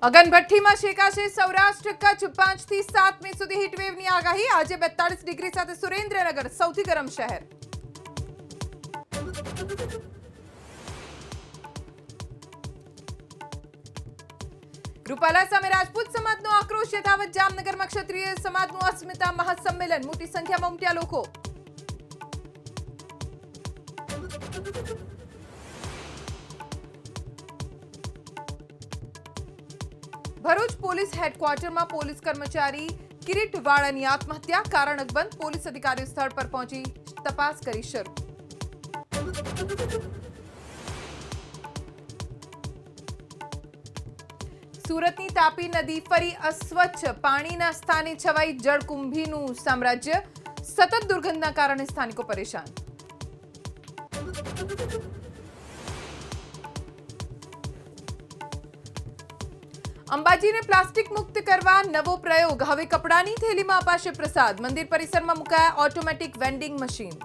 અગનભઠ્ઠીમાં શેકાશે સૌરાષ્ટ્ર કચ્છ 5 થી 7 મે સુધી હીટવેવની આગાહી આજે 42 ડિગ્રી સાથે સુરેન્દ્રનગર સૌથી ગરમ શહેર રૂપાલા સામે રાજપૂત સમાજનો આક્રોશ યથાવત જામનગરમાં ક્ષત્રિય સમાજનું અસ્મિતા મહાસંમેલન મોટી સંખ્યામાં ઉમટ્યા લોકો ભરૂચ પોલીસ હેડક્વાર્ટરમાં પોલીસ કર્મચારી કિરીટ વાળાની આત્મહત્યા કારણ અકબંધ પોલીસ અધિકારીઓ સ્થળ પર પહોંચી તપાસ કરી શરૂ સુરતની તાપી નદી ફરી અસ્વચ્છ પાણીના સ્થાને છવાઈ જળકુંભીનું સામ્રાજ્ય સતત દુર્ગંધના કારણે સ્થાનિકો પરેશાન અંબાજીને પ્લાસ્ટિક મુક્ત કરવા નવો પ્રયોગ હવે કપડાની થેલીમાં અપાશે પ્રસાદ મંદિર પરિસરમાં મુકાયા ઓટોમેટિક વેન્ડિંગ મશીન